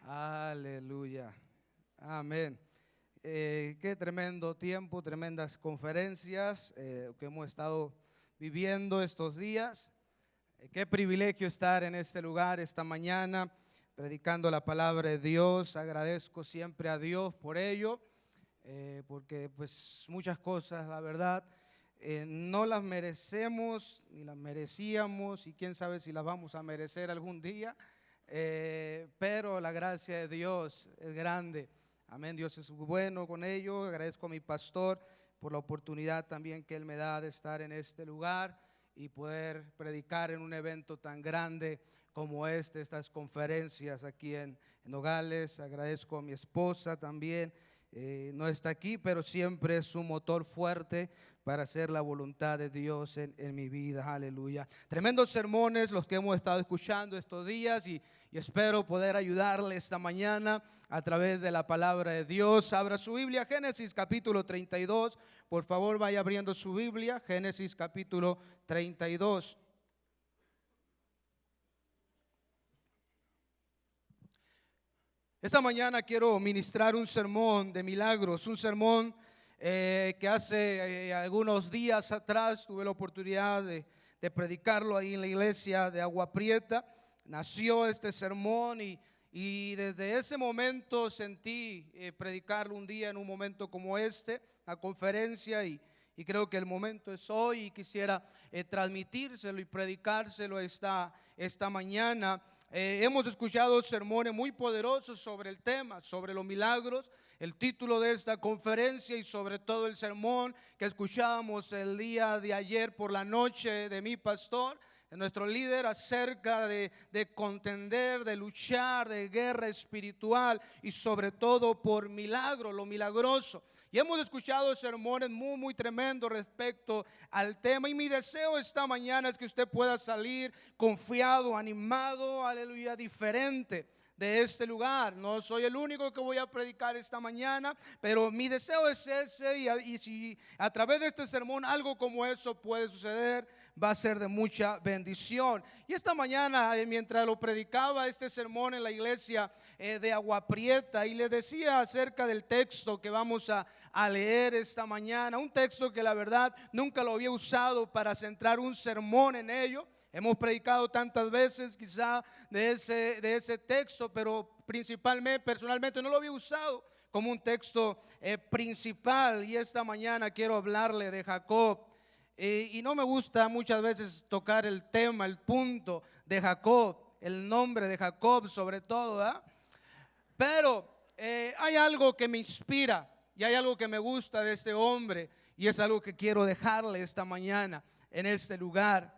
Aleluya. Amén. Qué tremendo tiempo, tremendas conferencias que hemos estado viviendo estos días. Qué privilegio estar en este lugar esta mañana predicando la palabra de Dios. Agradezco siempre a Dios por ello, porque pues muchas cosas, la verdad, no las merecemos ni las merecíamos y quién sabe si las vamos a merecer algún día. Pero la gracia de Dios es grande. Amén. Dios es bueno con ello. Agradezco a mi pastor por la oportunidad también que él me da de estar en este lugar y poder predicar en un evento tan grande como estas conferencias aquí en Nogales. Agradezco a mi esposa también. No está aquí, pero siempre es un motor fuerte para hacer la voluntad de Dios en mi vida. Aleluya. Tremendos sermones los que hemos estado escuchando estos días y espero poder ayudarle esta mañana a través de la palabra de Dios. Abra su Biblia, Génesis capítulo 32. Por favor, vaya abriendo su Biblia, Génesis capítulo 32. Esta mañana quiero ministrar un sermón de milagros, un sermón que hace algunos días atrás tuve la oportunidad de predicarlo ahí en la iglesia de Agua Prieta. Nació este sermón y desde ese momento sentí predicarlo un día en un momento como la conferencia, y creo que el momento es hoy y quisiera transmitírselo y predicárselo esta mañana. Hemos escuchado sermones muy poderosos sobre el tema, sobre los milagros, el título de esta conferencia y sobre todo el sermón que escuchábamos el día de ayer por la noche de mi pastor, de nuestro líder, acerca de contender, de luchar, de guerra espiritual y sobre todo por milagro, lo milagroso. Y hemos escuchado sermones muy tremendos respecto al tema, y mi deseo esta mañana es que usted pueda salir confiado, animado, aleluya, diferente de este lugar. No soy el único que voy a predicar esta mañana, pero mi deseo es ese, y si a través de este sermón algo como eso puede suceder, va a ser de mucha bendición. Y esta mañana, mientras lo predicaba este sermón en la iglesia de Agua Prieta, y le decía acerca del texto que vamos a leer esta mañana, un texto que la verdad nunca lo había usado para centrar un sermón en ello. Hemos predicado tantas veces quizá de ese texto, pero personalmente no lo había usado como un texto principal. Y esta mañana quiero hablarle de Jacob. Y no me gusta muchas veces tocar el tema, el punto de Jacob, el nombre de Jacob sobre todo, ¿verdad? Pero hay algo que me inspira y hay algo que me gusta de este hombre, y es algo que quiero dejarle esta mañana en este lugar.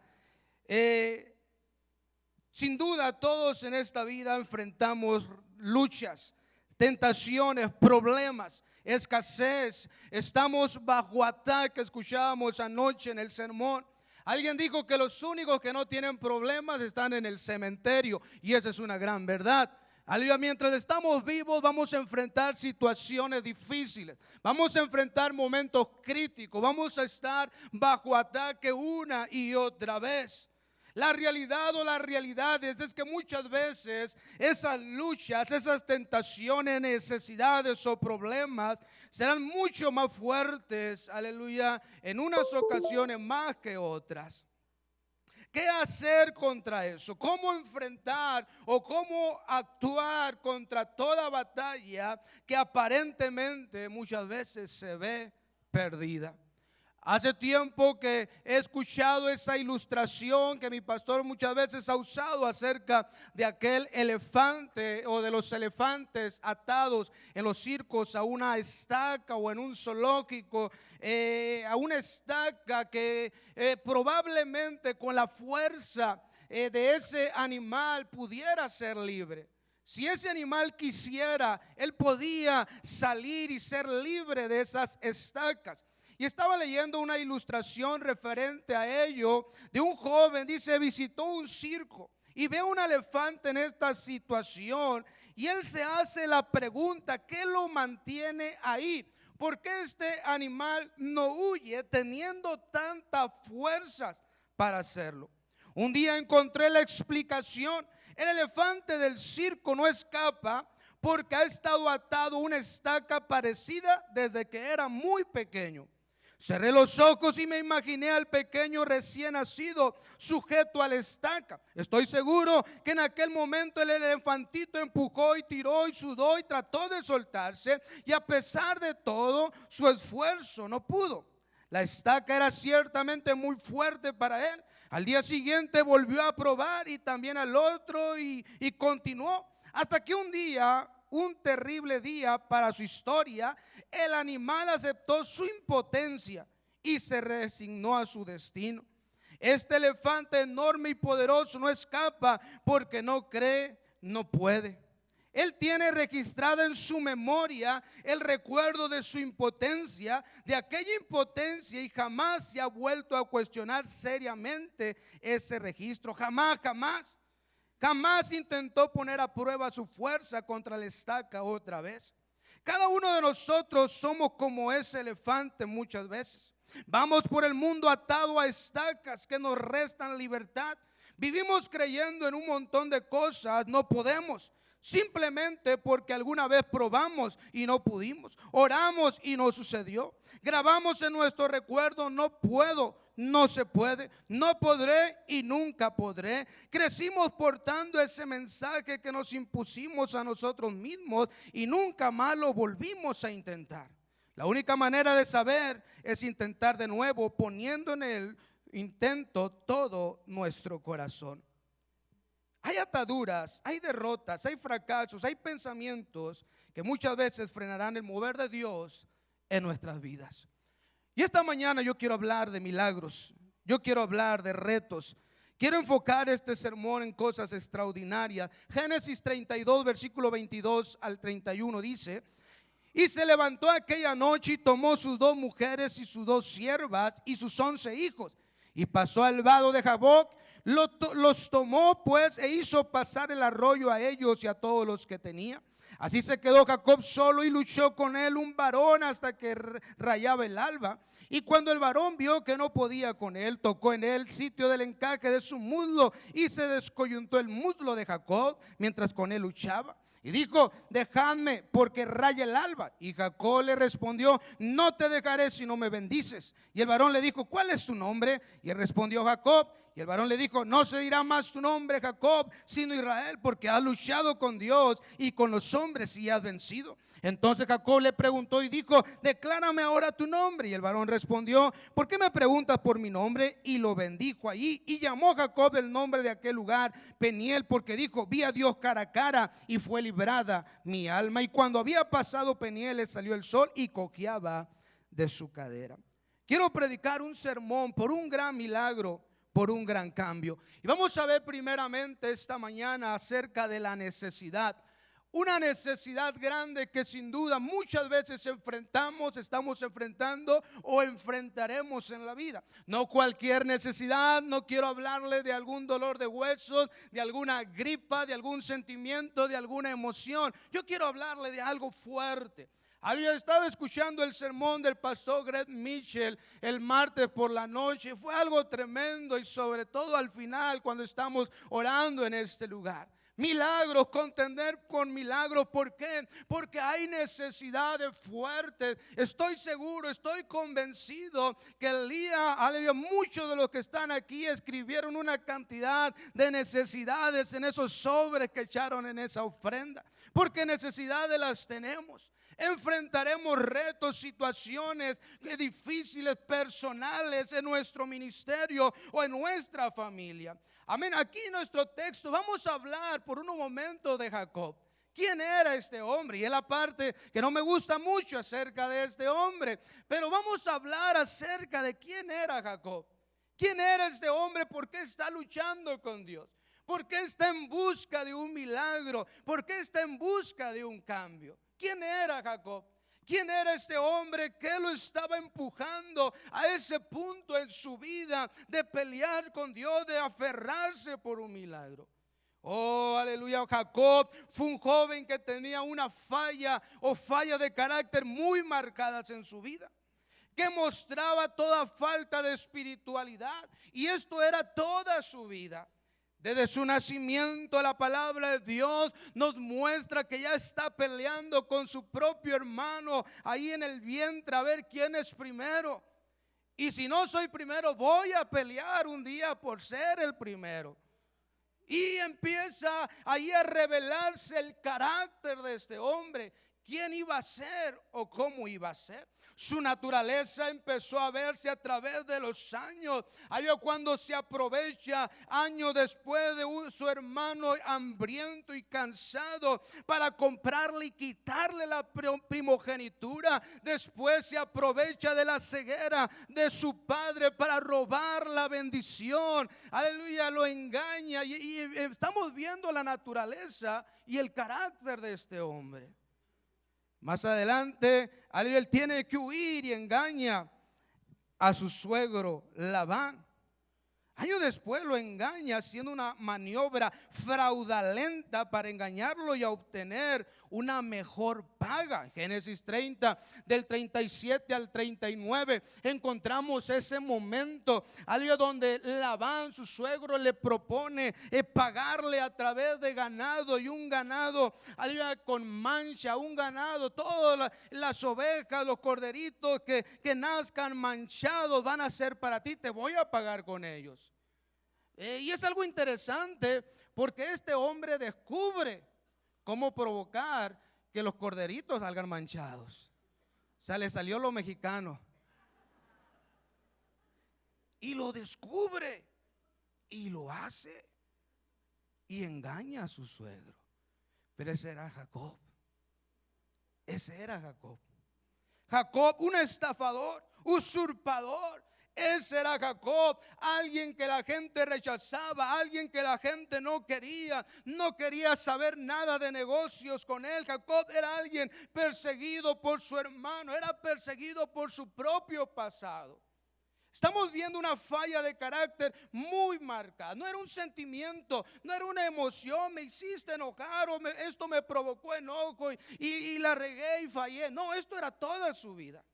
Sin duda todos en esta vida enfrentamos luchas, tentaciones, problemas, escasez. Estamos bajo ataque. Escuchábamos anoche en el sermón. Alguien dijo que los únicos que no tienen problemas están en el cementerio, y esa es una gran verdad. Mientras estamos vivos vamos a enfrentar situaciones difíciles, vamos a enfrentar momentos críticos, vamos a estar bajo ataque una y otra vez. La realidad o las realidades es que muchas veces esas luchas, esas tentaciones, necesidades o problemas serán mucho más fuertes, aleluya, en unas ocasiones más que otras. ¿Qué hacer contra eso? ¿Cómo enfrentar o cómo actuar contra toda batalla que aparentemente muchas veces se ve perdida? Hace tiempo que he escuchado esa ilustración que mi pastor muchas veces ha usado acerca de aquel elefante o de los elefantes atados en los circos a una estaca o en un zoológico, a una estaca que probablemente con la fuerza de ese animal pudiera ser libre. Si ese animal quisiera, él podía salir y ser libre de esas estacas. Y estaba leyendo una ilustración referente a ello de un joven. Dice, visitó un circo y ve un elefante en esta situación, y él se hace la pregunta, ¿qué lo mantiene ahí? ¿Por qué este animal no huye teniendo tantas fuerzas para hacerlo? Un día encontré la explicación. El elefante del circo no escapa porque ha estado atado a una estaca parecida desde que era muy pequeño. Cerré los ojos y me imaginé al pequeño recién nacido sujeto a la estaca. Estoy seguro que en aquel momento el elefantito empujó y tiró y sudó y trató de soltarse, y a pesar de todo su esfuerzo no pudo. La estaca era ciertamente muy fuerte para él. Al día siguiente volvió a probar, y también al otro, y continuó, hasta que un día, un terrible día para su historia, el animal aceptó su impotencia y se resignó a su destino. Este elefante enorme y poderoso no escapa porque no cree, no puede. Él tiene registrado en su memoria el recuerdo de su impotencia, de aquella impotencia, y jamás se ha vuelto a cuestionar seriamente ese registro. Jamás, jamás. Jamás intentó poner a prueba su fuerza contra la estaca otra vez. Cada uno de nosotros somos como ese elefante muchas veces. Vamos por el mundo atado a estacas que nos restan libertad. Vivimos creyendo en un montón de cosas, no podemos. Simplemente porque alguna vez probamos y no pudimos. Oramos y no sucedió. Grabamos en nuestro recuerdo: no puedo, no se puede, no podré y nunca podré. Crecimos portando ese mensaje que nos impusimos a nosotros mismos y nunca más lo volvimos a intentar. La única manera de saber es intentar de nuevo, poniendo en el intento todo nuestro corazón. Hay ataduras, hay derrotas, hay fracasos, hay pensamientos que muchas veces frenarán el mover de Dios en nuestras vidas. Y esta mañana yo quiero hablar de milagros, yo quiero hablar de retos. Quiero enfocar este sermón en cosas extraordinarias. Génesis 32, versículo 22 al 31 dice: y se levantó aquella noche y tomó sus 2 mujeres y sus 2 siervas y sus 11 hijos, y pasó al vado de Jaboc. Los tomó pues e hizo pasar el arroyo a ellos y a todos los que tenía. Así se quedó Jacob solo, y luchó con él un varón hasta que rayaba el alba. Y cuando el varón vio que no podía con él, tocó en el sitio del encaje de su muslo, y se descoyuntó el muslo de Jacob mientras con él luchaba. Y dijo: dejadme, porque raya el alba. Y Jacob le respondió: no te dejaré si no me bendices. Y el varón le dijo: ¿cuál es tu nombre? Y él respondió: Jacob. Y el varón le dijo: no se dirá más tu nombre Jacob, sino Israel, porque has luchado con Dios y con los hombres y has vencido. Entonces Jacob le preguntó y dijo: declárame ahora tu nombre. Y el varón respondió: ¿por qué me preguntas por mi nombre? Y lo bendijo allí. Y llamó Jacob el nombre de aquel lugar Peniel, porque dijo: vi a Dios cara a cara y fue librada mi alma. Y cuando había pasado Peniel, le salió el sol y cojeaba de su cadera. Quiero predicar un sermón por un gran milagro, por un gran cambio. Y vamos a ver primeramente esta mañana acerca de la necesidad. Una necesidad grande que sin duda muchas veces estamos enfrentando o enfrentaremos en la vida. No cualquier necesidad, no quiero hablarle de algún dolor de huesos, de alguna gripa, de algún sentimiento, de alguna emoción. Yo quiero hablarle de algo fuerte. Yo estaba escuchando el sermón del pastor Greg Mitchell el martes por la noche. Fue algo tremendo, y sobre todo al final, cuando estamos orando en este lugar. Milagros, contender con milagros. ¿Por qué? Porque hay necesidades fuertes. Estoy seguro, estoy convencido que el día, aleluya, muchos de los que están aquí escribieron una cantidad de necesidades en esos sobres que echaron en esa ofrenda. Porque necesidades las tenemos. Enfrentaremos retos, situaciones difíciles, personales, en nuestro ministerio o en nuestra familia. Amén. Aquí en nuestro texto vamos a hablar por un momento de Jacob. ¿Quién era este hombre? Y es la parte que no me gusta mucho acerca de este hombre, pero vamos a hablar acerca de quién era Jacob. ¿Quién era este hombre? ¿Por qué está luchando con Dios? ¿Por qué está en busca de un milagro? ¿Por qué está en busca de un cambio? ¿Quién era Jacob? ¿Quién era este hombre que lo estaba empujando a ese punto en su vida de pelear con Dios, de aferrarse por un milagro? Oh, aleluya. Jacob fue un joven que tenía una falla o fallas de carácter muy marcadas en su vida, que mostraba toda falta de espiritualidad, y esto era toda su vida. Desde su nacimiento la palabra de Dios nos muestra que ya está peleando con su propio hermano ahí en el vientre a ver quién es primero. Y si no soy primero, voy a pelear un día por ser el primero. Y empieza ahí a revelarse el carácter de este hombre. ¿Quién iba a ser o cómo iba a ser? Su naturaleza empezó a verse a través de los años. Ahí cuando se aprovecha años después de su hermano hambriento y cansado para comprarle y quitarle la primogenitura. Después se aprovecha de la ceguera de su padre para robar la bendición. Aleluya, lo engaña y estamos viendo la naturaleza y el carácter de este hombre. Más adelante, él tiene que huir y engaña a su suegro Labán. Años después lo engaña haciendo una maniobra fraudulenta para engañarlo y a obtener una mejor paga. Génesis 30, del 37 al 39, encontramos ese momento, algo donde Labán, su suegro, le propone pagarle a través de ganado, y un ganado algo con mancha, un ganado, todas las ovejas, los corderitos que nazcan manchados van a ser para ti, te voy a pagar con ellos. Y es algo interesante porque este hombre descubre cómo provocar que los corderitos salgan manchados. O sea, le salió lo mexicano. Y lo descubre y lo hace y engaña a su suegro. Pero ese era Jacob. Ese era Jacob. Jacob, un estafador, usurpador. Ese era Jacob, alguien que la gente rechazaba, alguien que la gente no quería saber nada de negocios con él. Jacob era alguien perseguido por su hermano, era perseguido por su propio pasado. Estamos viendo una falla de carácter muy marcada. No era un sentimiento, no era una emoción, me hiciste enojar o esto me provocó enojo y la regué y fallé. No, esto era toda su vida.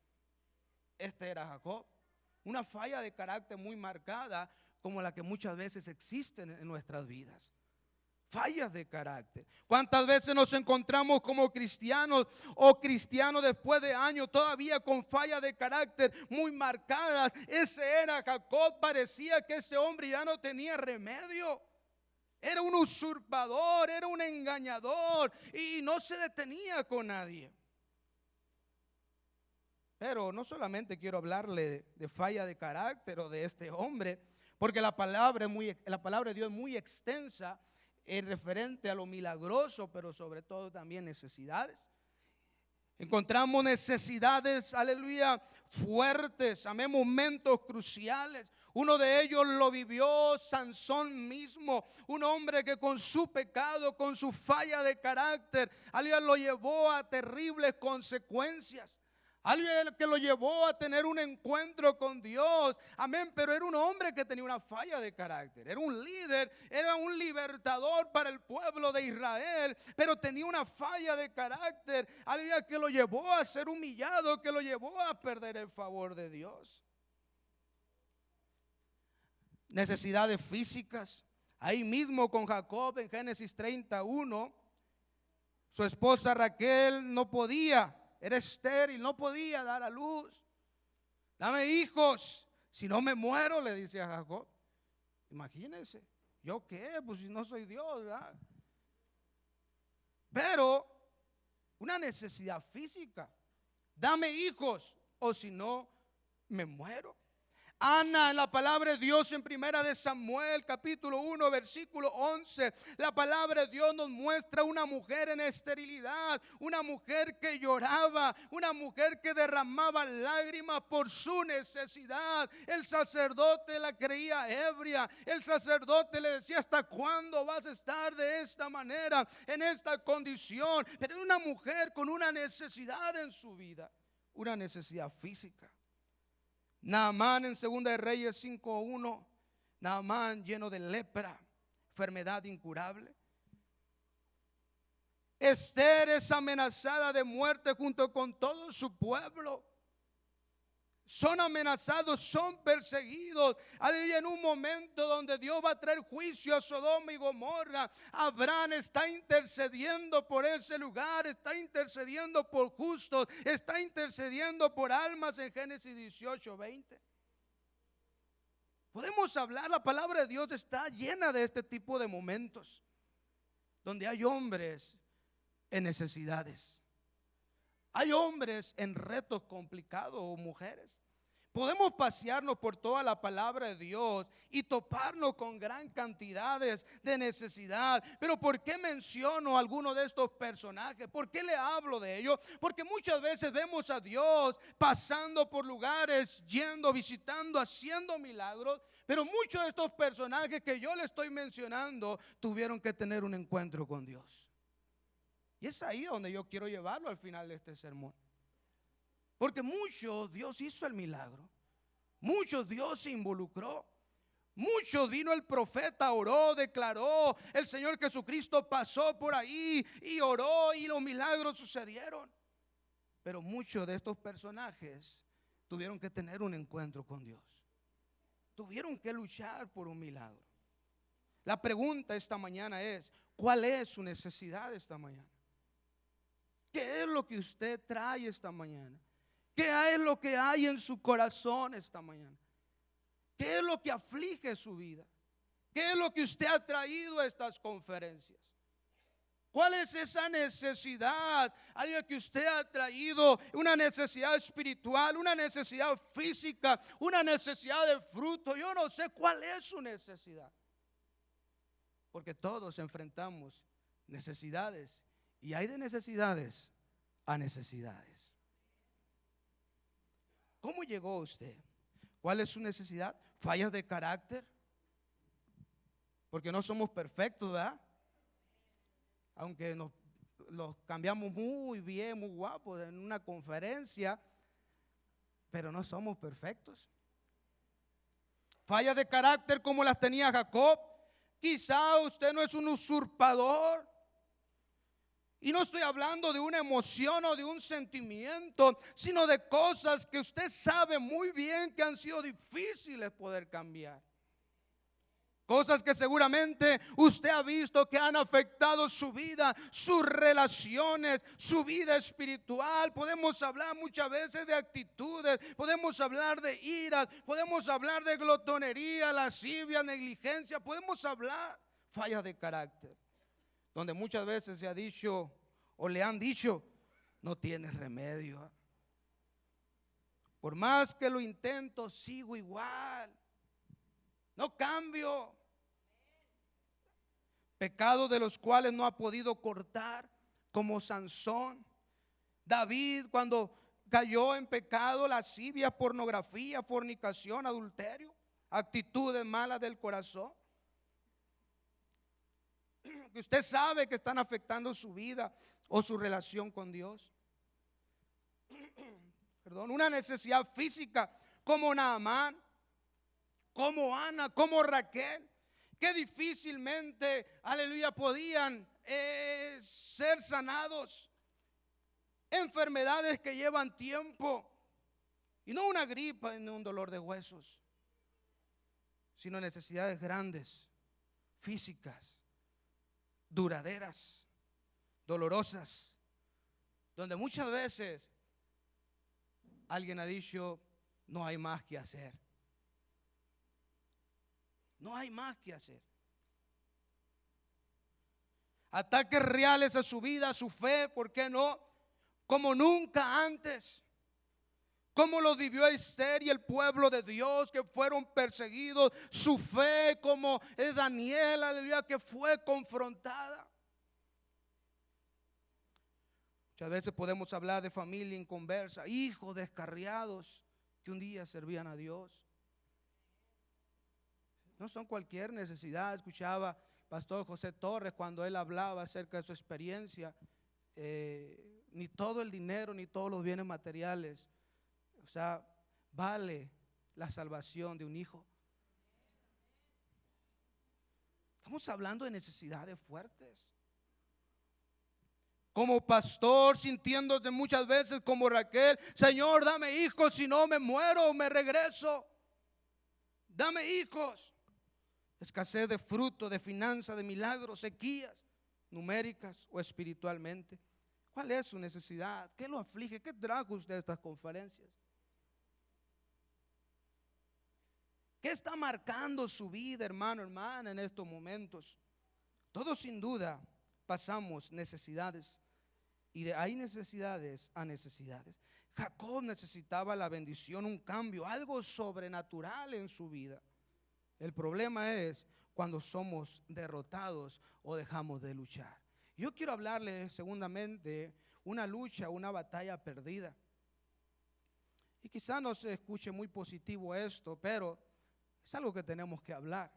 Este era Jacob. Una falla de carácter muy marcada como la que muchas veces existen en nuestras vidas. Fallas de carácter. ¿Cuántas veces nos encontramos como cristianos o cristianos después de años todavía con fallas de carácter muy marcadas? Ese era Jacob. Parecía que ese hombre ya no tenía remedio. Era un usurpador, era un engañador y no se detenía con nadie. Pero no solamente quiero hablarle de falla de carácter o de este hombre, porque la palabra de Dios es muy extensa, referente a lo milagroso, pero sobre todo también necesidades. Encontramos necesidades, aleluya, fuertes, amén, momentos cruciales. Uno de ellos lo vivió Sansón mismo, un hombre que con su pecado, con su falla de carácter, aleluya, lo llevó a terribles consecuencias. Alguien que lo llevó a tener un encuentro con Dios, amén, pero era un hombre que tenía una falla de carácter, era un líder, era un libertador para el pueblo de Israel, pero tenía una falla de carácter, alguien que lo llevó a ser humillado, que lo llevó a perder el favor de Dios. Necesidades físicas, ahí mismo con Jacob en Génesis 31, su esposa Raquel no podía. Era estéril, no podía dar a luz. Dame hijos, si no me muero, le dice a Jacob. Imagínense, ¿yo qué? Pues si no soy Dios, ¿verdad? Pero una necesidad física. Dame hijos, o si no, me muero. Ana, en la palabra de Dios en primera de Samuel capítulo 1 versículo 11, la palabra de Dios nos muestra una mujer en esterilidad, una mujer que lloraba, una mujer que derramaba lágrimas por su necesidad. El sacerdote la creía ebria, el sacerdote le decía: ¿hasta cuándo vas a estar de esta manera, en esta condición? Pero era una mujer con una necesidad en su vida, una necesidad física. Naamán en 2 de Reyes 5:1, Naamán lleno de lepra, enfermedad incurable. Esther es amenazada de muerte junto con todo su pueblo. son amenazados, son perseguidos. Aleluya, en un momento donde Dios va a traer juicio a Sodoma y Gomorra, Abraham está intercediendo por ese lugar, está intercediendo por justos, está intercediendo por almas en Génesis 18:20. Podemos hablar, la palabra de Dios está llena de este tipo de momentos donde hay hombres en necesidades. Hay hombres en retos complicados o mujeres. Podemos pasearnos por toda la palabra de Dios y toparnos con gran cantidades de necesidad. Pero ¿por qué menciono alguno de estos personajes? ¿Por qué le hablo de ellos? Porque muchas veces vemos a Dios pasando por lugares, yendo, visitando, haciendo milagros. Pero muchos de estos personajes que yo le estoy mencionando tuvieron que tener un encuentro con Dios. Y es ahí donde yo quiero llevarlo al final de este sermón. Porque muchos Dios hizo el milagro. Muchos Dios se involucró. Muchos vino el profeta, oró, declaró. El Señor Jesucristo pasó por ahí y oró y los milagros sucedieron. Pero muchos de estos personajes tuvieron que tener un encuentro con Dios. Tuvieron que luchar por un milagro. La pregunta esta mañana es: ¿cuál es su necesidad esta mañana? ¿Qué es lo que usted trae esta mañana? ¿Qué es lo que hay en su corazón esta mañana? ¿Qué es lo que aflige su vida? ¿Qué es lo que usted ha traído a estas conferencias? ¿Cuál es esa necesidad? Algo que usted ha traído, una necesidad espiritual, una necesidad física, una necesidad de fruto. Yo no sé cuál es su necesidad. Porque todos enfrentamos necesidades. Y hay de necesidades a necesidades. ¿Cómo llegó usted? ¿Cuál es su necesidad? ¿Fallas de carácter? Porque no somos perfectos, ¿verdad? Aunque los cambiamos muy bien, muy guapos en una conferencia, pero no somos perfectos. Fallas de carácter como las tenía Jacob. Quizá usted no es un usurpador. Y no estoy hablando de una emoción o de un sentimiento, sino de cosas que usted sabe muy bien que han sido difíciles poder cambiar. Cosas que seguramente usted ha visto que han afectado su vida, sus relaciones, su vida espiritual. Podemos hablar muchas veces de actitudes, podemos hablar de ira, podemos hablar de glotonería, lascivia, negligencia, podemos hablar fallas de carácter. Donde muchas veces se ha dicho o le han dicho: no tienes remedio. Por más que lo intento, sigo igual. No cambio. Pecados de los cuales no ha podido cortar, como Sansón. David, cuando cayó en pecado, lascivia, pornografía, fornicación, adulterio, actitudes malas del corazón, que usted sabe que están afectando su vida o su relación con Dios. Perdón, una necesidad física como Naamán, como Ana, como Raquel, que difícilmente, aleluya, podían ser sanados. Enfermedades que llevan tiempo, y no una gripa ni un dolor de huesos, sino necesidades grandes, físicas, duraderas, dolorosas, donde muchas veces alguien ha dicho: no hay más que hacer. No hay más que hacer. Ataques reales a su vida, a su fe, ¿por qué no? Como nunca antes. Como lo vivió Esther y el pueblo de Dios, que fueron perseguidos. Su fe, como Daniel, aleluya, que fue confrontada. Muchas veces podemos hablar de familia inconversa, hijos descarriados que un día servían a Dios. No son cualquier necesidad. Escuchaba Pastor José Torres cuando él hablaba acerca de su experiencia. Ni todo el dinero ni todos los bienes materiales, o sea, vale la salvación de un hijo. Estamos hablando de necesidades fuertes. como pastor, sintiéndote muchas veces como Raquel: Señor, dame hijos, si no me muero o me regreso. Dame hijos. Escasez de fruto, de finanzas, de milagros, sequías numéricas o espiritualmente. ¿Cuál es su necesidad? ¿Qué lo aflige? ¿Qué trajo usted a estas conferencias? ¿Qué está marcando su vida, hermano, hermana, en estos momentos? Todos sin duda pasamos necesidades, y hay necesidades a necesidades. Jacob necesitaba la bendición, un cambio, algo sobrenatural en su vida. El problema es cuando somos derrotados o dejamos de luchar. Yo quiero hablarle segundamente una lucha, una batalla perdida. Y quizá no se escuche muy positivo esto, pero es algo que tenemos que hablar.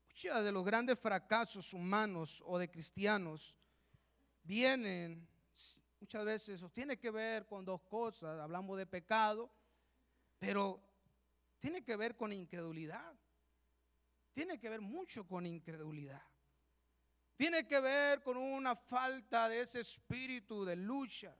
Muchos de los grandes fracasos humanos o de cristianos vienen muchas veces, o tiene que ver con dos cosas. Hablamos de pecado, pero tiene que ver con incredulidad. Tiene que ver mucho con incredulidad. Tiene que ver con una falta de ese espíritu de lucha,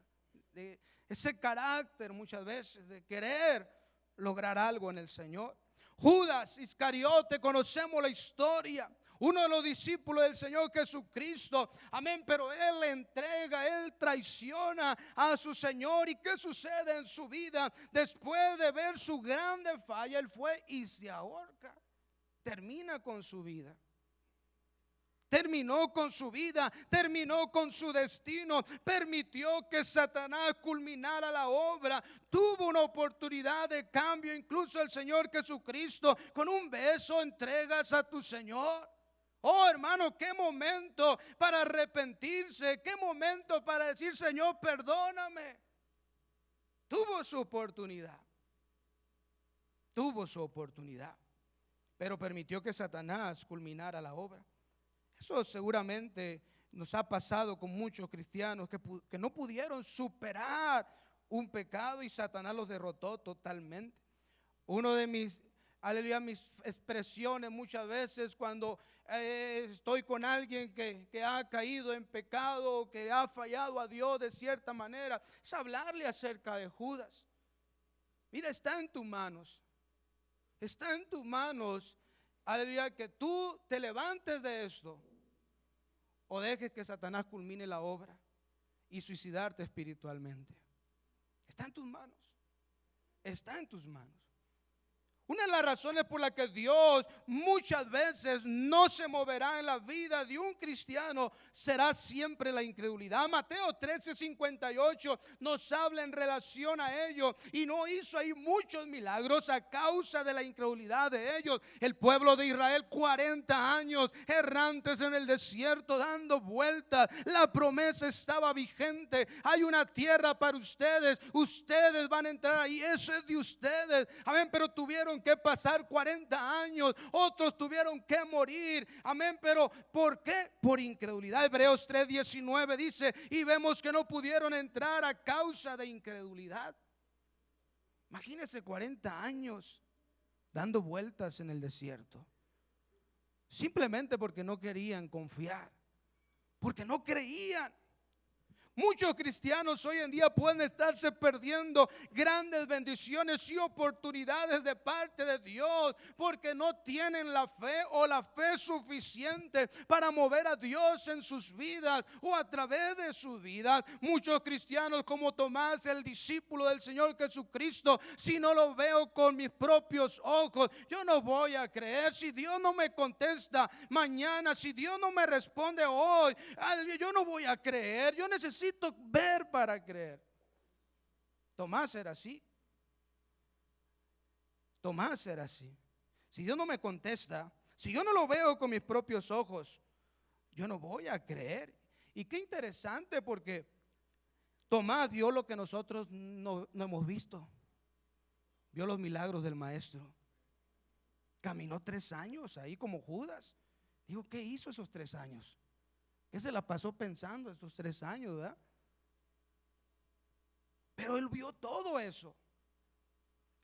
de ese carácter muchas veces de querer lograr algo en el Señor. Judas Iscariote, conocemos la historia, uno de los discípulos del Señor Jesucristo, amén, pero él le entrega, él traiciona a su Señor. ¿Y qué sucede en su vida? Después de ver su grande falla, él fue y se ahorca. Termina con su vida. Terminó con su vida, terminó con su destino, permitió que Satanás culminara la obra, tuvo una oportunidad de cambio. Incluso el Señor Jesucristo, con un beso entregas a tu Señor. Oh, hermano, qué momento para arrepentirse, qué momento para decir: Señor, perdóname. Tuvo su oportunidad, pero permitió que Satanás culminara la obra. Eso seguramente nos ha pasado con muchos cristianos que no pudieron superar un pecado y Satanás los derrotó totalmente. Uno de mis expresiones muchas veces cuando estoy con alguien que ha caído en pecado, que ha fallado a Dios de cierta manera, es hablarle acerca de Judas. Mira, está en tus manos. Está en tus manos, aleluya, que tú te levantes de esto o dejes que Satanás culmine la obra y suicidarte espiritualmente. Está en tus manos. Está en tus manos. Una de las razones por las que Dios muchas veces no se moverá en la vida de un cristiano será siempre la incredulidad. Mateo 13:58 nos habla en relación a ello, y no hizo ahí muchos milagros a causa de la incredulidad de ellos. El pueblo de Israel, 40 años errantes en el desierto, dando vueltas. La promesa estaba vigente. Hay una tierra para ustedes. Ustedes van a entrar ahí. Eso es de ustedes. Amén. Pero tuvieron que pasar 40 años, otros tuvieron que morir, amén, pero ¿por qué? Por incredulidad. Hebreos 3:19 dice: y vemos que no pudieron entrar a causa de incredulidad. Imagínense 40 años dando vueltas en el desierto, simplemente porque no querían confiar, porque no creían. Muchos cristianos hoy en día pueden estarse perdiendo grandes bendiciones y oportunidades de parte de Dios porque no tienen la fe o la fe suficiente para mover a Dios en sus vidas o a través de sus vidas. Muchos cristianos como Tomás, el discípulo del Señor Jesucristo: si no lo veo con mis propios ojos, yo no voy a creer. Si Dios no me contesta mañana, si Dios no me responde hoy, yo no voy a creer. Yo necesito ver para creer. Tomás era así. Tomás era así. Si Dios no me contesta, si yo no lo veo con mis propios ojos, yo no voy a creer. Y qué interesante, porque Tomás vio lo que nosotros no hemos visto. Vio los milagros del maestro. Caminó 3 años ahí como Judas. Digo, ¿qué hizo esos 3 años? ¿Qué se la pasó pensando estos 3 años, verdad? Pero él vio todo eso.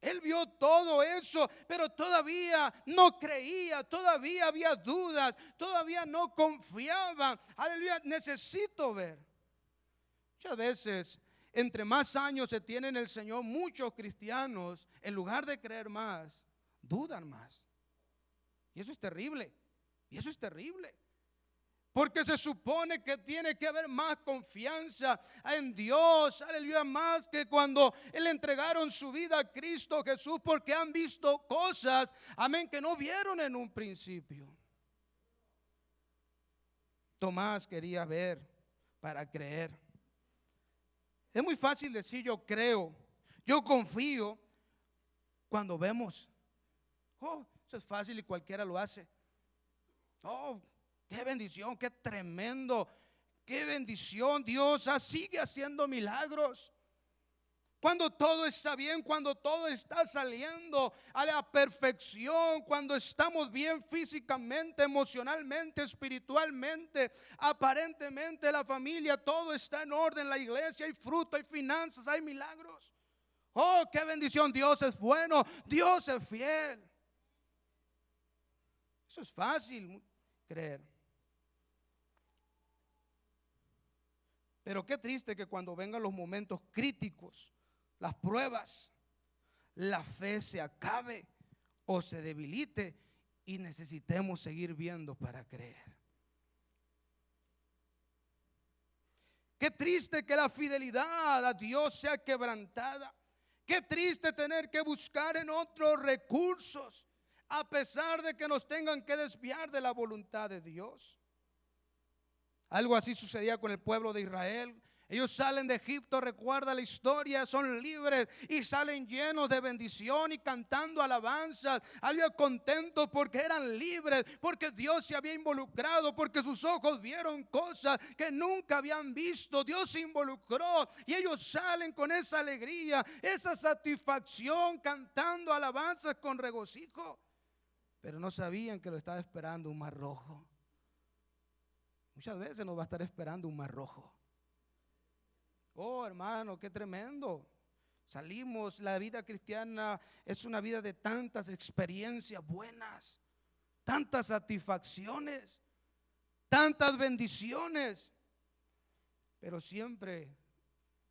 Él vio todo eso, pero todavía no creía, todavía había dudas, todavía no confiaba. Aleluya, necesito ver. Muchas veces, entre más años se tiene en el Señor, muchos cristianos, en lugar de creer más, dudan más. Y eso es terrible. Y eso es terrible. Porque se supone que tiene que haber más confianza en Dios, aleluya, más que cuando le entregaron su vida a Cristo Jesús, porque han visto cosas, amén, que no vieron en un principio. Tomás quería ver para creer. Es muy fácil decir yo creo, yo confío, cuando vemos. Oh, eso es fácil y cualquiera lo hace. Oh, qué bendición, qué tremendo, qué bendición. Dios sigue haciendo milagros. Cuando todo está bien, cuando todo está saliendo a la perfección, cuando estamos bien físicamente, emocionalmente, espiritualmente, aparentemente la familia, todo está en orden, la iglesia, hay fruto, hay finanzas, hay milagros. Oh, qué bendición, Dios es bueno, Dios es fiel. Eso es fácil creer. Pero qué triste que cuando vengan los momentos críticos, las pruebas, la fe se acabe o se debilite y necesitemos seguir viendo para creer. Qué triste que la fidelidad a Dios sea quebrantada. Qué triste tener que buscar en otros recursos, a pesar de que nos tengan que desviar de la voluntad de Dios. Algo así sucedía con el pueblo de Israel. Ellos salen de Egipto, recuerda la historia, son libres y salen llenos de bendición y cantando alabanzas, algo contentos porque eran libres, porque Dios se había involucrado, porque sus ojos vieron cosas que nunca habían visto. Dios se involucró y ellos salen con esa alegría, esa satisfacción, cantando alabanzas con regocijo, pero no sabían que lo estaba esperando un mar rojo. Muchas veces nos va a estar esperando un mar rojo. Oh, hermano, qué tremendo. Salimos, la vida cristiana es una vida de tantas experiencias buenas, tantas satisfacciones, tantas bendiciones. Pero siempre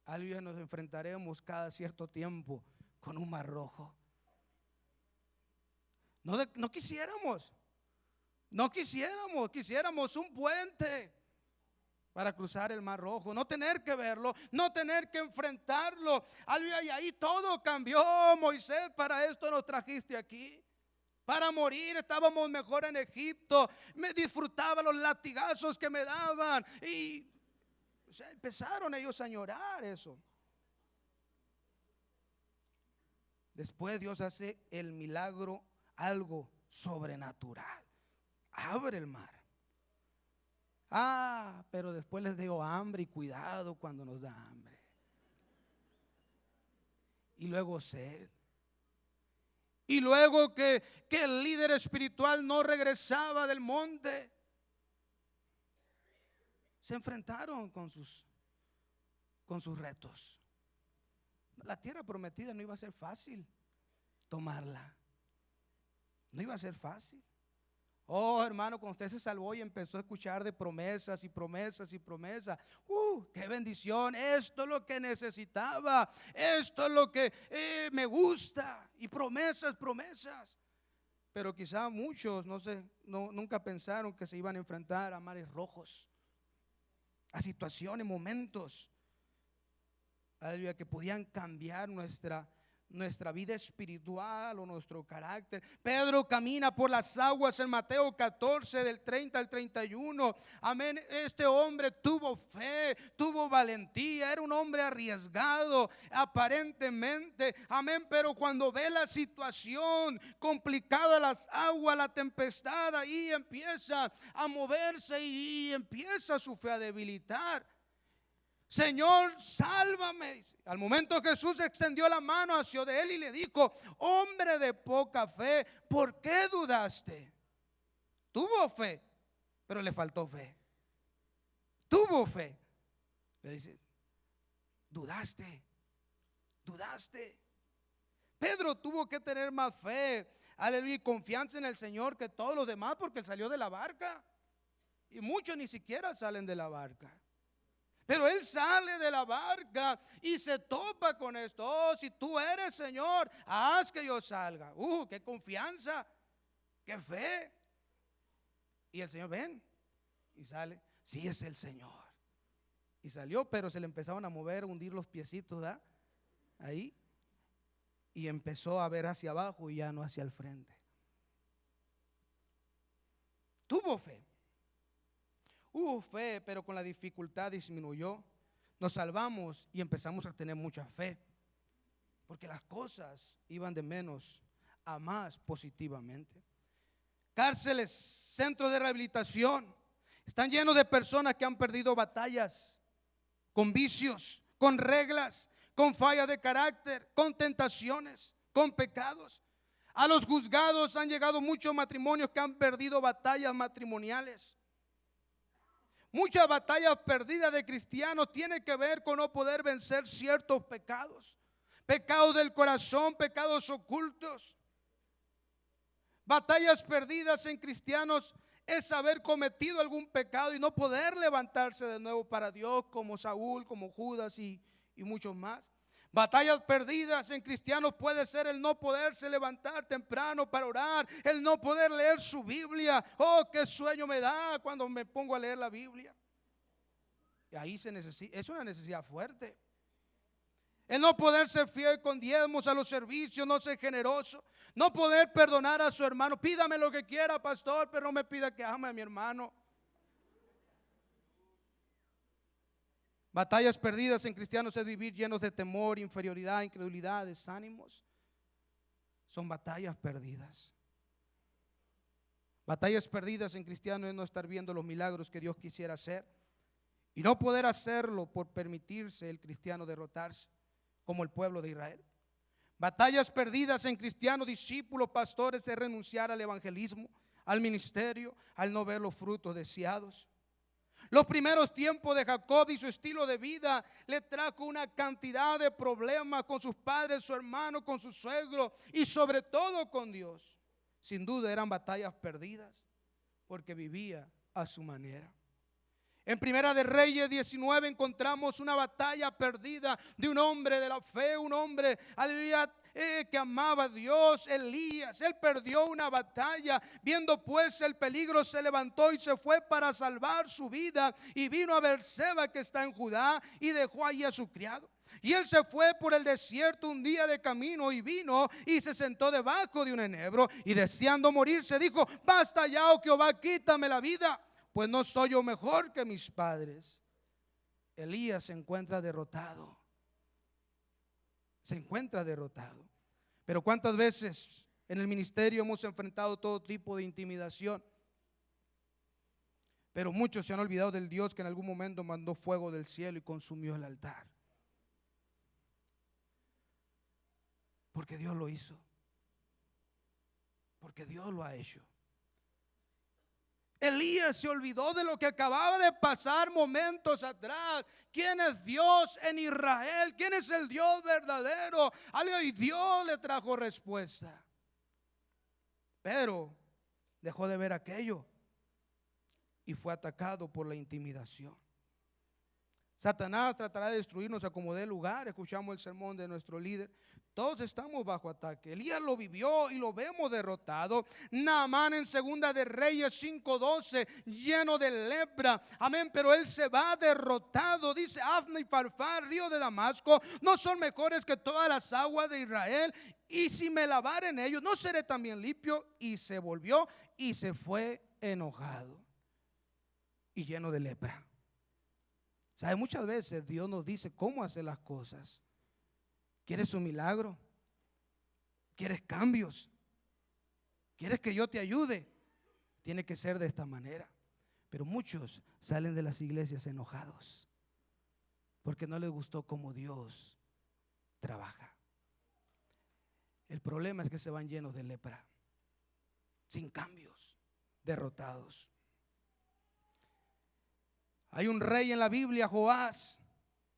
nos enfrentaremos cada cierto tiempo con un mar rojo. No quisiéramos. Quisiéramos un puente para cruzar el mar rojo, no tener que verlo, no tener que enfrentarlo. Y ahí todo cambió. Moisés, para esto nos trajiste aquí, para morir. Estábamos mejor en Egipto, me disfrutaba los latigazos que me daban. Y empezaron ellos a añorar eso. Después Dios hace el milagro, algo sobrenatural. Abre el mar. Pero después les dio hambre, y cuidado cuando nos da hambre. Y luego sed. Y luego que el líder espiritual no regresaba del monte, se enfrentaron con sus retos. La tierra prometida no iba a ser fácil tomarla. No iba a ser fácil. Oh, hermano, cuando usted se salvó y empezó a escuchar de promesas y promesas y promesas, qué bendición, esto es lo que necesitaba, esto es lo que me gusta, y promesas. Pero quizá muchos nunca pensaron que se iban a enfrentar a mares rojos, a situaciones, momentos, que podían cambiar nuestra vida espiritual o nuestro carácter. Pedro camina por las aguas en Mateo 14 del 30 al 31. Amén. Este hombre tuvo fe, tuvo valentía, era un hombre arriesgado aparentemente. Amén. Pero cuando ve la situación complicada, las aguas, la tempestad, ahí empieza a moverse y empieza su fe a debilitar. Señor, sálvame. Al momento Jesús extendió la mano hacia de él y le dijo: hombre de poca fe, ¿por qué dudaste? Tuvo fe, pero le faltó fe. Tuvo fe, pero dice: dudaste. Pedro tuvo que tener más fe, aleluya, y confianza en el Señor que todos los demás, porque él salió de la barca. Y muchos ni siquiera salen de la barca. Pero él sale de la barca y se topa con esto. Oh, si tú eres Señor, haz que yo salga. Qué confianza, qué fe. Y el Señor, ven, y sale. Sí, es el Señor. Y salió, pero se le empezaron a mover, a hundir los piecitos, ¿verdad? Ahí. Y empezó a ver hacia abajo y ya no hacia el frente. Tuvo fe. Hubo fe, pero con la dificultad disminuyó. Nos salvamos y empezamos a tener mucha fe, porque las cosas iban de menos a más positivamente. Cárceles, centros de rehabilitación, están llenos de personas que han perdido batallas con vicios, con reglas, con fallas de carácter, con tentaciones, con pecados. A los juzgados han llegado muchos matrimonios que han perdido batallas matrimoniales. Muchas batallas perdidas de cristianos tienen que ver con no poder vencer ciertos pecados. Pecados del corazón, pecados ocultos. Batallas perdidas en cristianos es haber cometido algún pecado y no poder levantarse de nuevo para Dios, como Saúl, como Judas y muchos más. Batallas perdidas en cristianos puede ser el no poderse levantar temprano para orar, el no poder leer su Biblia. Oh, qué sueño me da cuando me pongo a leer la Biblia. Y ahí es una necesidad fuerte. El no poder ser fiel con diezmos a los servicios, no ser generoso, no poder perdonar a su hermano. Pídame lo que quiera, pastor, pero no me pida que ame a mi hermano. Batallas perdidas en cristianos es vivir llenos de temor, inferioridad, incredulidad, desánimos. Son batallas perdidas. Batallas perdidas en cristianos es no estar viendo los milagros que Dios quisiera hacer y no poder hacerlo por permitirse el cristiano derrotarse, como el pueblo de Israel. Batallas perdidas en cristianos, discípulos, pastores es renunciar al evangelismo, al ministerio, al no ver los frutos deseados. Los primeros tiempos de Jacob y su estilo de vida le trajo una cantidad de problemas con sus padres, su hermano, con su suegro y sobre todo con Dios. Sin duda eran batallas perdidas porque vivía a su manera. En Primera de Reyes 19 encontramos una batalla perdida de un hombre de la fe, un hombre que amaba a Dios, Elías. Él perdió una batalla, viendo pues el peligro se levantó y se fue para salvar su vida y vino a Berseba, que está en Judá, y dejó allí a su criado. Y él se fue por el desierto un día de camino y vino y se sentó debajo de un enebro y deseando morirse dijo: basta ya, oh Jehová, quítame la vida, pues no soy yo mejor que mis padres. Elías se encuentra derrotado. Se encuentra derrotado. Pero ¿cuántas veces en el ministerio hemos enfrentado todo tipo de intimidación? Pero muchos se han olvidado del Dios que en algún momento mandó fuego del cielo y consumió el altar. Porque Dios lo hizo. Porque Dios lo ha hecho. Elías se olvidó de lo que acababa de pasar momentos atrás. ¿Quién es Dios en Israel? ¿Quién es el Dios verdadero? Y Dios le trajo respuesta. Pero dejó de ver aquello y fue atacado por la intimidación. Satanás tratará de destruirnos a como dé lugar. Escuchamos el sermón de nuestro líder. Todos estamos bajo ataque. Elías lo vivió y lo vemos derrotado. Naamán en Segunda de Reyes 5:12, lleno de lepra. Amén, pero él se va derrotado. Dice: Afna y Farfar, río de Damasco, no son mejores que todas las aguas de Israel. Y si me lavare en ellos, no seré también limpio. Y se volvió y se fue enojado y lleno de lepra. ¿Sabe? Muchas veces Dios nos dice cómo hacer las cosas. ¿Quieres un milagro? ¿Quieres cambios? ¿Quieres que yo te ayude? Tiene que ser de esta manera. Pero muchos salen de las iglesias enojados porque no les gustó cómo Dios trabaja. El problema es que se van llenos de lepra, sin cambios, derrotados. Hay un rey en la Biblia, Joás.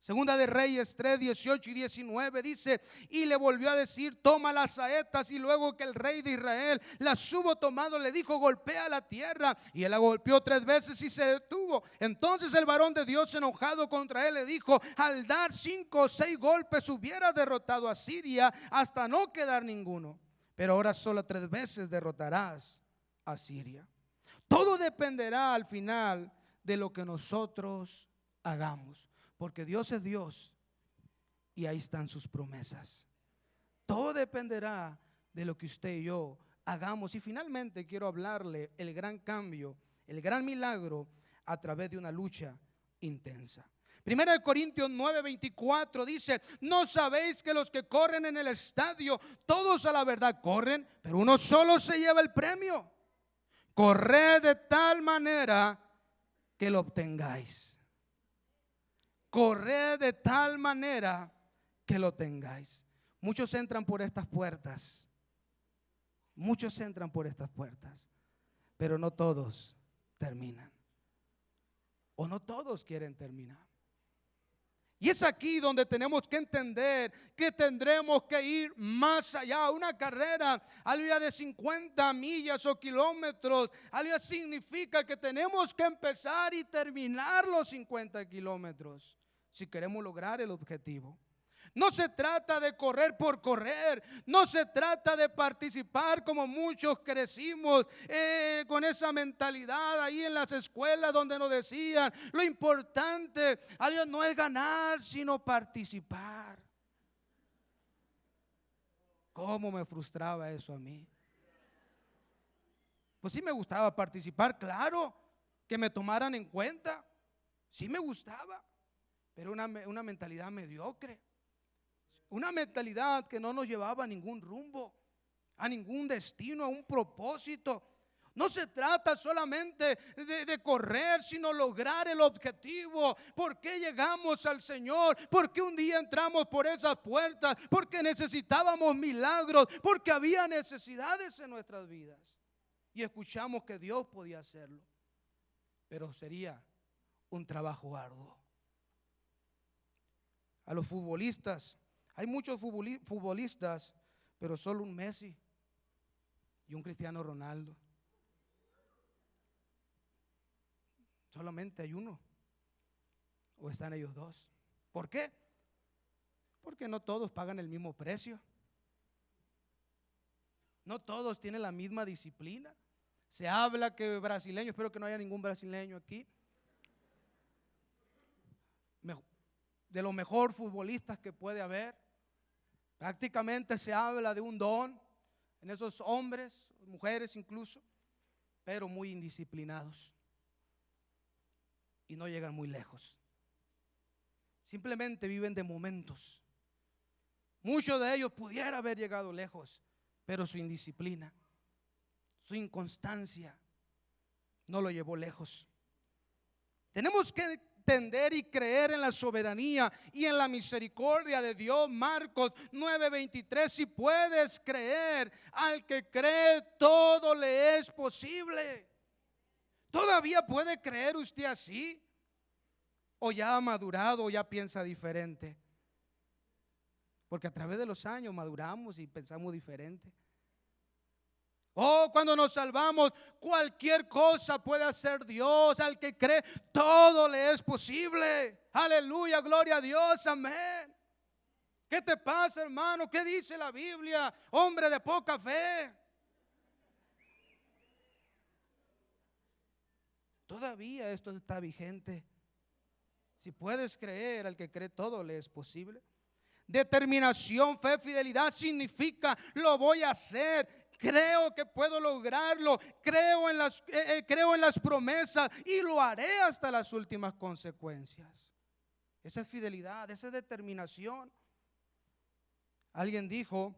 Segunda de Reyes 3, 18 y 19 dice: y le volvió a decir: toma las saetas. Y luego que el rey de Israel las hubo tomado, le dijo: golpea la tierra. Y él la golpeó 3 veces y se detuvo. Entonces el varón de Dios, enojado contra él, le dijo: al dar 5 o 6 golpes hubiera derrotado a Siria hasta no quedar ninguno. Pero ahora solo 3 veces derrotarás a Siria. Todo dependerá al final de lo que nosotros hagamos. Porque Dios es Dios y ahí están sus promesas. Todo dependerá de lo que usted y yo hagamos. Y finalmente quiero hablarle el gran cambio, el gran milagro a través de una lucha intensa. Primera de Corintios 9:24 dice: ¿no sabéis que los que corren en el estadio, todos a la verdad corren, pero uno solo se lleva el premio? Corred de tal manera que lo obtengáis. Corred de tal manera que lo tengáis. Muchos entran por estas puertas. Muchos entran por estas puertas, pero no todos terminan. O no todos quieren terminar. Y es aquí donde tenemos que entender que tendremos que ir más allá. Una carrera, aleluya, de 50 millas o kilómetros, aleluya, significa que tenemos que empezar y terminar los 50 kilómetros si queremos lograr el objetivo. No se trata de correr por correr, no se trata de participar como muchos crecimos con esa mentalidad ahí en las escuelas donde nos decían: lo importante no es ganar, sino participar. ¿Cómo me frustraba eso a mí? Pues sí me gustaba participar, claro, que me tomaran en cuenta, sí me gustaba, pero una mentalidad mediocre. Una mentalidad que no nos llevaba a ningún rumbo, a ningún destino, a un propósito. No se trata solamente de correr, sino lograr el objetivo. ¿Por qué llegamos al Señor? ¿Por qué un día entramos por esas puertas? Porque necesitábamos milagros, porque había necesidades en nuestras vidas. Y escuchamos que Dios podía hacerlo, pero sería un trabajo arduo. A los futbolistas, hay muchos futbolistas, pero solo un Messi y un Cristiano Ronaldo. Solamente hay uno, o están ellos dos. ¿Por qué? Porque no todos pagan el mismo precio. No todos tienen la misma disciplina. Se habla que brasileños, espero que no haya ningún brasileño aquí, de los mejores futbolistas que puede haber. Prácticamente se habla de un don en esos hombres, mujeres incluso, pero muy indisciplinados y no llegan muy lejos. Simplemente viven de momentos. Muchos de ellos pudieran haber llegado lejos, pero su indisciplina, su inconstancia no lo llevó lejos. Tenemos que entender y creer en la soberanía y en la misericordia de Dios. Marcos 9:23: si puedes creer, al que cree todo le es posible. ¿Todavía puede creer usted así? ¿O ya ha madurado o ya piensa diferente? Porque a través de los años maduramos y pensamos diferente. Cuando nos salvamos, cualquier cosa puede hacer Dios. Al que cree, todo le es posible. Aleluya, gloria a Dios, amén. ¿Qué te pasa, hermano? ¿Qué dice la Biblia? Hombre de poca fe. Todavía esto está vigente. Si puedes creer, al que cree, todo le es posible. Determinación, fe, fidelidad significa: lo voy a hacer. Creo que puedo lograrlo, creo en las promesas y lo haré hasta las últimas consecuencias. Esa es fidelidad, esa es determinación. Alguien dijo: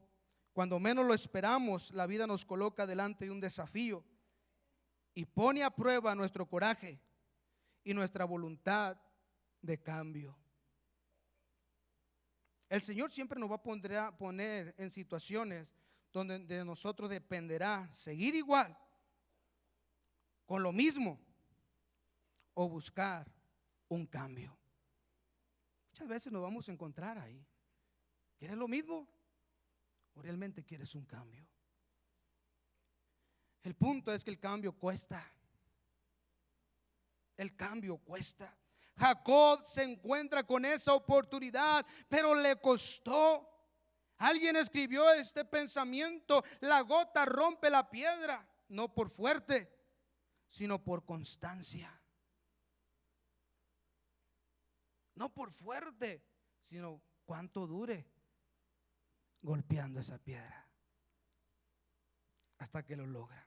cuando menos lo esperamos, la vida nos coloca delante de un desafío y pone a prueba nuestro coraje y nuestra voluntad de cambio. El Señor siempre nos va a poner en situaciones donde de nosotros dependerá seguir igual, con lo mismo, o buscar un cambio. muchas veces nos vamos a encontrar ahí. ¿Quieres lo mismo? ¿O realmente quieres un cambio? El punto es que el cambio cuesta. El cambio cuesta. Jacob se encuentra con esa oportunidad, pero le costó. Alguien escribió este pensamiento: la gota rompe la piedra, no por fuerte, sino por constancia. No por fuerte, sino cuánto dure golpeando esa piedra hasta que lo logra.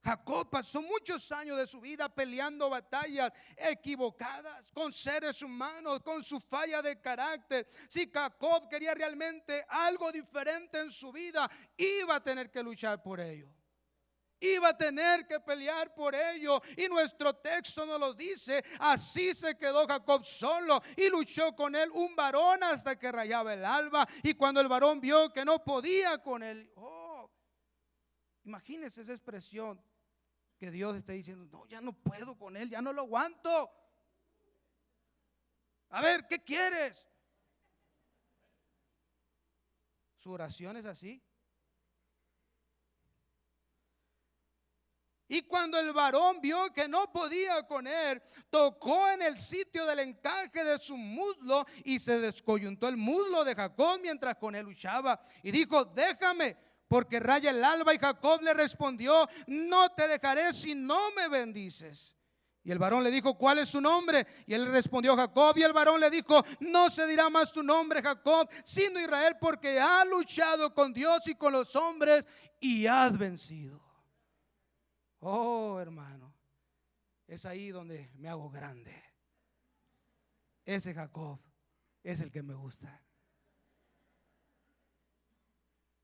Jacob pasó muchos años de su vida peleando batallas equivocadas con seres humanos, con su falla de carácter. Si Jacob quería realmente algo diferente en su vida, iba a tener que luchar por ello. Iba a tener que pelear por ello. Y nuestro texto nos lo dice. Así se quedó Jacob solo y luchó con él un varón hasta que rayaba el alba. Y cuando el varón vio que no podía con él, imagínense esa expresión, que Dios esté diciendo: no, ya no puedo con él, ya no lo aguanto. A ver, ¿qué quieres? Su oración es así. Y cuando el varón vio que no podía con él, tocó en el sitio del encaje de su muslo y se descoyuntó el muslo de Jacob mientras con él luchaba. Y dijo: déjame, porque raya el alba. Y Jacob le respondió: no te dejaré si no me bendices. Y el varón le dijo: ¿cuál es su nombre? Y él respondió: Jacob. Y el varón le dijo: no se dirá más tu nombre Jacob, sino Israel, porque has luchado con Dios y con los hombres y has vencido. Oh, hermano, es ahí donde me hago grande. Ese Jacob es el que me gusta.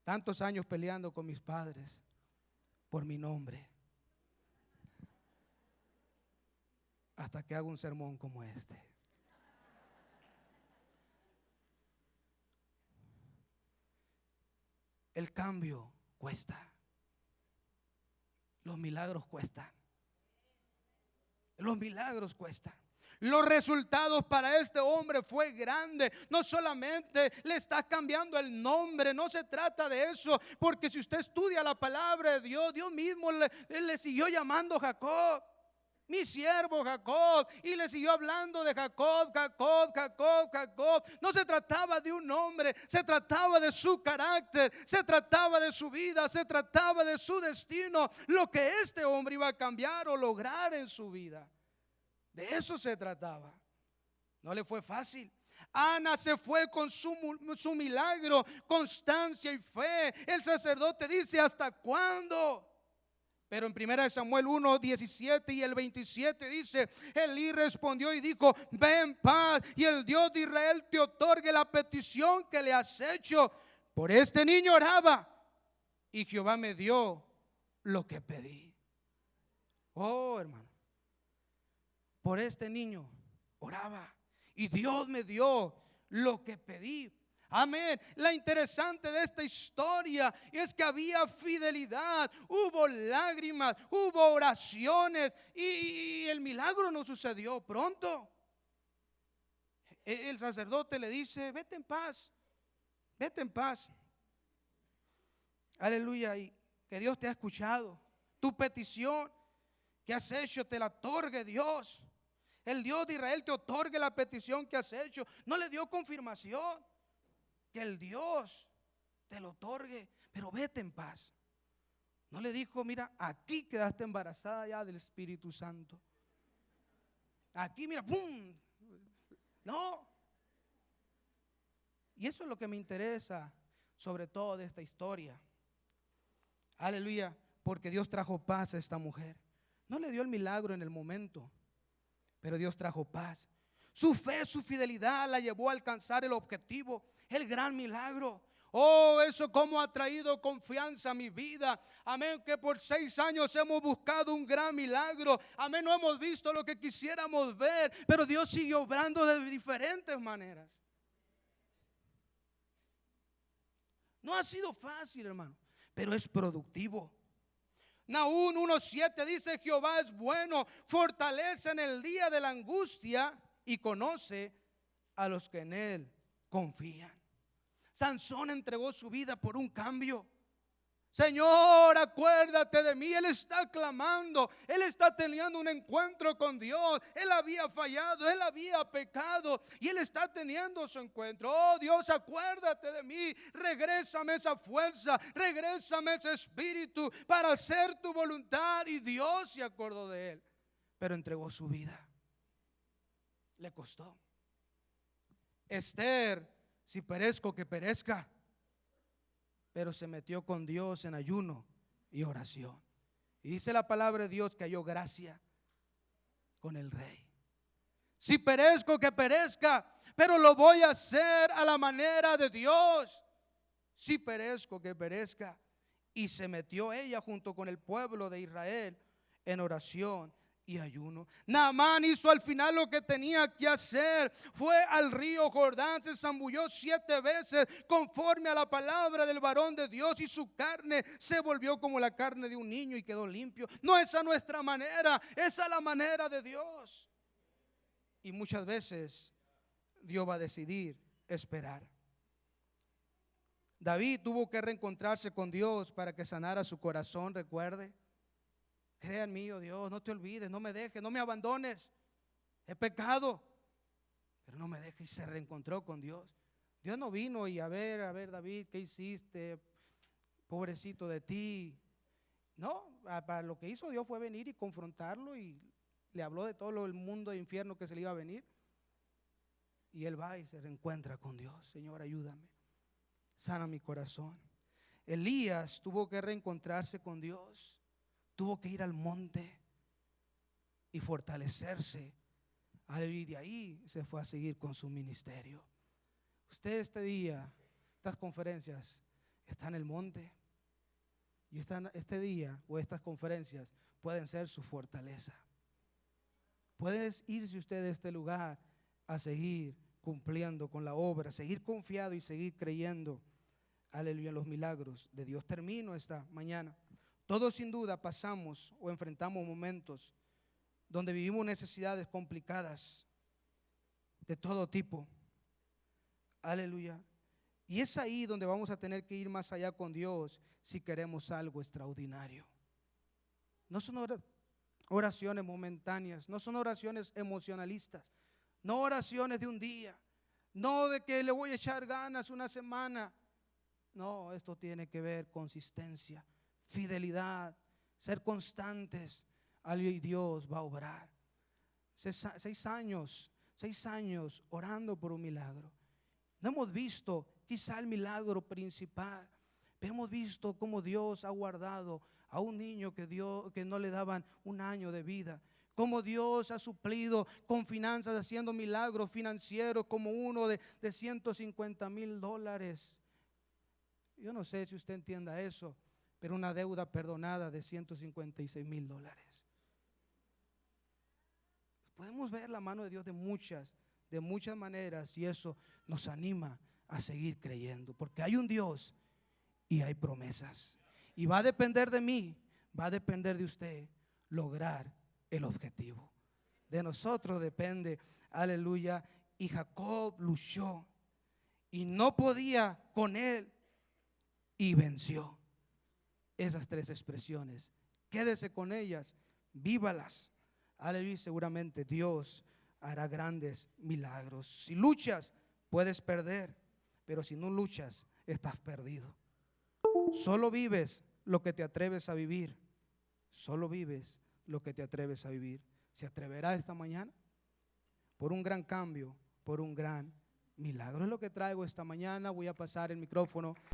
Tantos años peleando con mis padres por mi nombre, hasta que hago un sermón como este. El cambio cuesta. Los milagros cuestan. Los milagros cuestan. Los resultados para este hombre fue grande. No solamente le está cambiando el nombre, no se trata de eso, porque si usted estudia la palabra de Dios, Dios mismo le siguió llamando Jacob, mi siervo Jacob, y le siguió hablando de Jacob, Jacob, Jacob, Jacob. No se trataba de un nombre, se trataba de su carácter, se trataba de su vida, se trataba de su destino, lo que este hombre iba a cambiar o lograr en su vida. De eso se trataba. No le fue fácil. Ana se fue con su milagro, constancia y fe. El sacerdote dice: ¿hasta cuándo? Pero en 1 Samuel 1, 17 y el 27 dice: Elí respondió y dijo: ve en paz, y el Dios de Israel te otorgue la petición que le has hecho. Por este niño oraba, y Jehová me dio lo que pedí. Oh, hermano, por este niño oraba, y Dios me dio lo que pedí. Amén. La interesante de esta historia es que había fidelidad, hubo lágrimas, hubo oraciones, y el milagro no sucedió pronto. El sacerdote le dice: vete en paz, vete en paz. Aleluya. Y que Dios te ha escuchado. Tu petición que has hecho te la otorgue Dios. El Dios de Israel te otorgue la petición que has hecho. No le dio confirmación. Que el Dios te lo otorgue, pero vete en paz. No le dijo: mira, aquí quedaste embarazada ya del Espíritu Santo. Aquí, mira, ¡pum! No. Y eso es lo que me interesa, sobre todo de esta historia. Aleluya, porque Dios trajo paz a esta mujer. No le dio el milagro en el momento, pero Dios trajo paz. Su fe, su fidelidad la llevó a alcanzar el objetivo, el gran milagro. Oh, eso como ha traído confianza a mi vida. Amén, que por 6 años hemos buscado un gran milagro. Amén, no hemos visto lo que quisiéramos ver, pero Dios sigue obrando de diferentes maneras. No ha sido fácil, hermano, pero es productivo. Nahum 1:7 dice: Jehová es bueno, fortalece en el día de la angustia y conoce a los que en Él confían. Sansón entregó su vida por un cambio. Señor, acuérdate de mí. Él está clamando, él está teniendo un encuentro con Dios. Él había fallado, él había pecado y él está teniendo su encuentro. Oh Dios, acuérdate de mí. Regrésame esa fuerza, regrésame ese espíritu para hacer tu voluntad. Y Dios se acordó de él, pero entregó su vida. Le costó. Esther, si perezco, que perezca. Pero se metió con Dios en ayuno y oración. Y dice la palabra de Dios que halló gracia con el rey. Si perezco, que perezca, pero lo voy a hacer a la manera de Dios. Si perezco, que perezca. Y se metió ella junto con el pueblo de Israel en oración y ayuno. Naamán hizo al final lo que tenía que hacer. Fue al río Jordán, se zambulló 7 veces conforme a la palabra del varón de Dios, y su carne se volvió como la carne de un niño y quedó limpio. No es a nuestra manera, es a la manera de Dios. Y muchas veces Dios va a decidir esperar. David tuvo que reencontrarse con Dios para que sanara su corazón, recuerde. Crea en mí, oh Dios, no te olvides, no me dejes, no me abandones. He pecado, pero no me dejes. Y se reencontró con Dios. Dios no vino y a ver David, ¿qué hiciste? Pobrecito de ti. No, para lo que hizo Dios fue venir y confrontarlo, y le habló de todo el mundo de infierno que se le iba a venir. Y él va y se reencuentra con Dios. Señor, ayúdame, sana mi corazón. Elías tuvo que reencontrarse con Dios. Tuvo que ir al monte y fortalecerse. Y de ahí se fue a seguir con su ministerio. Usted este día, estas conferencias, está en el monte. Y este día o estas conferencias pueden ser su fortaleza. Puede irse usted de este lugar a seguir cumpliendo con la obra, seguir confiado y seguir creyendo, aleluya, en los milagros de Dios. Termino esta mañana. Todos sin duda pasamos o enfrentamos momentos donde vivimos necesidades complicadas de todo tipo. Aleluya. Y es ahí donde vamos a tener que ir más allá con Dios si queremos algo extraordinario. No son oraciones momentáneas, no son oraciones emocionalistas, no oraciones de un día, no de que le voy a echar ganas una semana. No, esto tiene que ver con consistencia, fidelidad, ser constantes. Y Dios va a obrar. 6 años orando por un milagro. No hemos visto quizá el milagro principal, pero hemos visto cómo Dios ha guardado a un niño que no le daban 1 año de vida. Cómo Dios ha suplido con finanzas, haciendo milagros financieros, como uno de $150,000. Yo no sé si usted entienda eso, pero una deuda perdonada de $156,000. Podemos ver la mano de Dios de muchas maneras, y eso nos anima a seguir creyendo, porque hay un Dios y hay promesas. Y va a depender de mí, va a depender de usted lograr el objetivo. De nosotros depende, aleluya. Y Jacob luchó y no podía con él y venció. Esas 3 expresiones, quédese con ellas, vívalas. Aleluya, seguramente Dios hará grandes milagros. Si luchas, puedes perder, pero si no luchas, estás perdido. Solo vives lo que te atreves a vivir. Solo vives lo que te atreves a vivir. ¿Se atreverá esta mañana? Por un gran cambio, por un gran milagro. Es lo que traigo esta mañana. Voy a pasar el micrófono